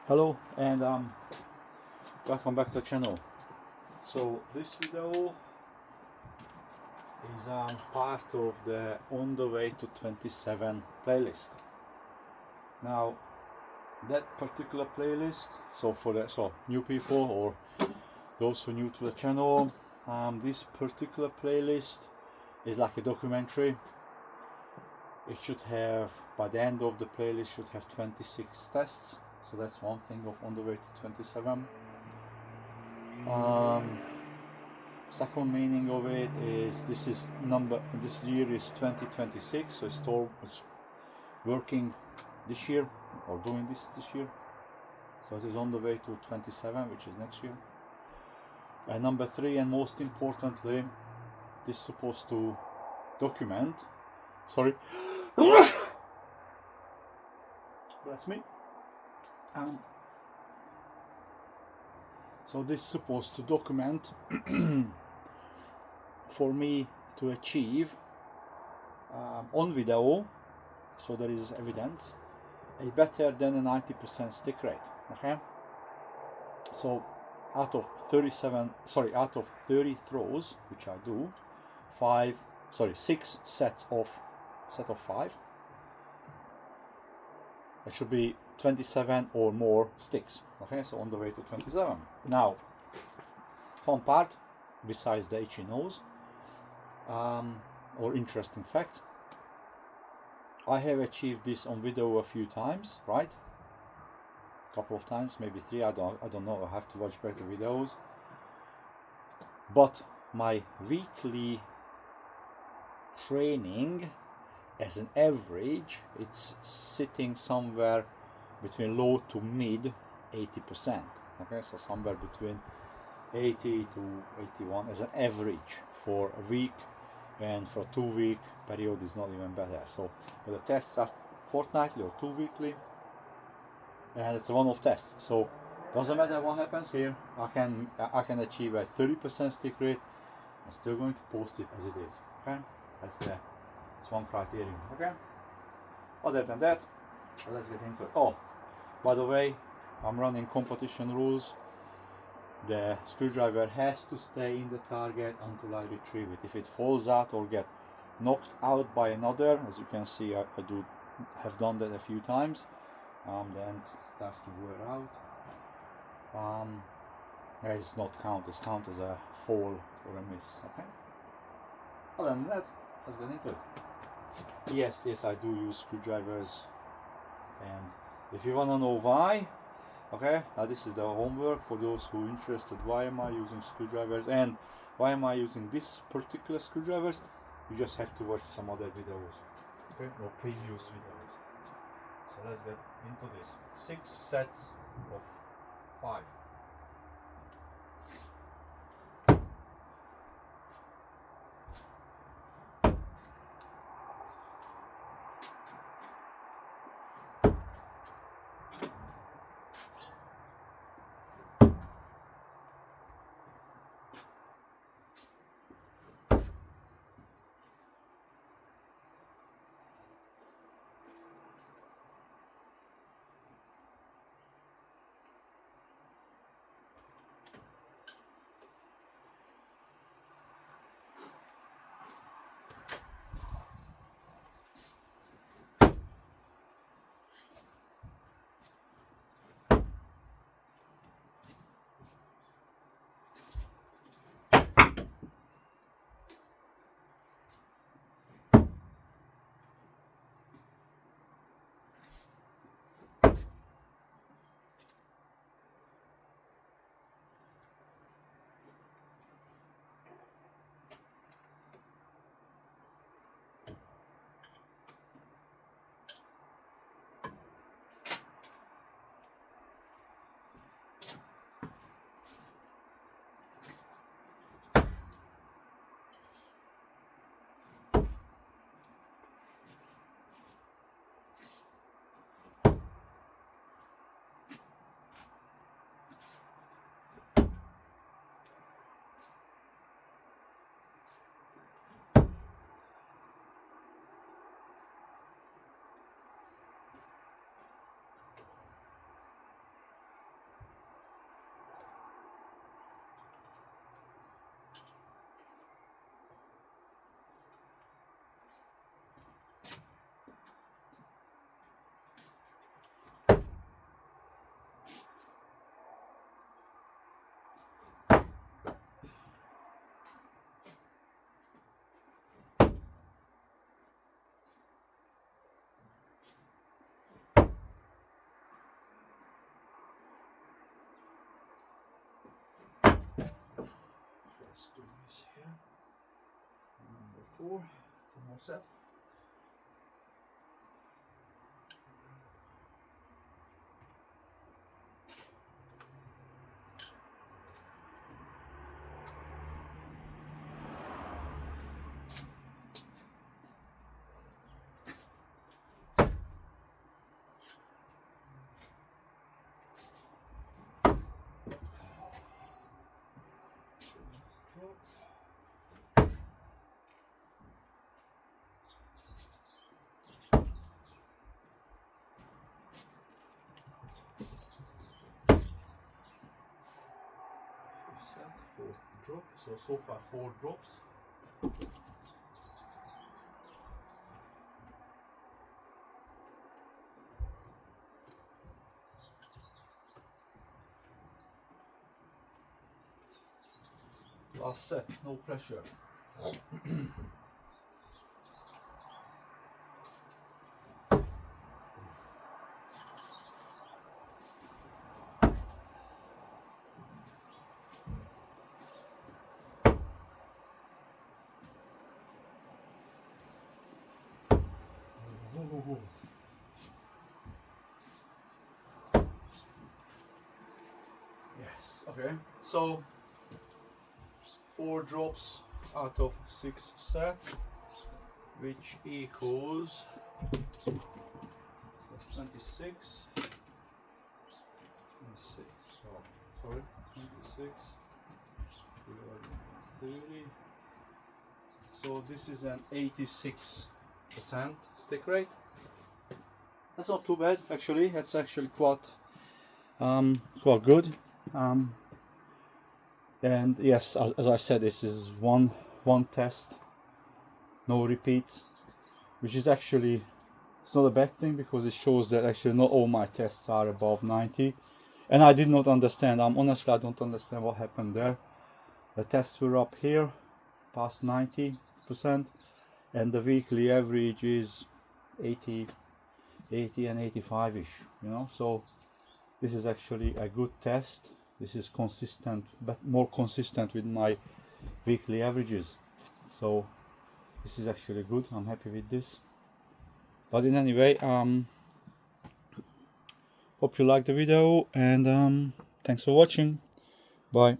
Hello and welcome back to the channel. So this video is part of the On the Way to 27 playlist. Now that particular playlist, so for the new people or those who are new to the channel, this particular playlist is like a documentary. It should have, by the end of the playlist, should have 26 tests. So that's one thing of On the Way to 27. Second meaning of it is this year is 2026, so it's working this year or doing this year. So it is on the way to 27, which is next year. And number 3, and most importantly, this is supposed to document. Sorry, that's me. So this is supposed to document for me to achieve on video, so there is evidence, a better than a 90% stick rate. Okay, so out of 30 throws, which I do, 6 sets of 5, it should be 27 or more sticks. Okay, so on the way to 27. Now, fun part, besides the itchy nose, or interesting fact, I have achieved this on video a few times, right? A couple of times, maybe 3. I don't know. I have to watch back the videos. But my weekly training, as an average, it's sitting somewhere between low to mid 80%. Okay, so somewhere between 80 to 81 as an average for a week, and for a 2-week period is not even better. So the tests are fortnightly or 2 weekly, and it's a one-off test. So doesn't matter what happens here, I can achieve a 30% stick rate. I'm still going to post it as it is. Okay, that's one criterion. Okay. Other than that, let's get into it. Oh, by the way, I'm running competition rules. The screwdriver has to stay in the target until I retrieve it. If it falls out or get knocked out by another, as you can see, I have done that a few times, the end starts to wear out. It's not count. It's count as a fall or a miss. Okay. Other than that, let's get into it. Yes, I do use screwdrivers, and if you wanna know why, okay, this is the homework for those who are interested. Why am I using screwdrivers and why am I using this particular screwdrivers? You just have to watch some other videos, okay, or previous videos. So let's get into this. 6 sets of 5. 4, 2 more set. Fourth drop, so far 4 drops. Last set, no pressure. Yes, okay, so 4 drops out of 6 set, which equals 26, oh, sorry, 26 divided by 30. So this is an 86% stick rate. That's not too bad actually. That's actually quite good. And yes, as I said, this is one test, no repeats, which is actually, it's not a bad thing because it shows that actually not all my tests are above 90. And I did not understand. Honestly, I don't understand what happened there. The tests were up here past 90%, and the weekly average is 80 and 85ish, you know. So this is actually a good test. This is consistent, but more consistent with my weekly averages. So this is actually good. I'm happy with this. But in any way, hope you liked the video, and thanks for watching. Bye.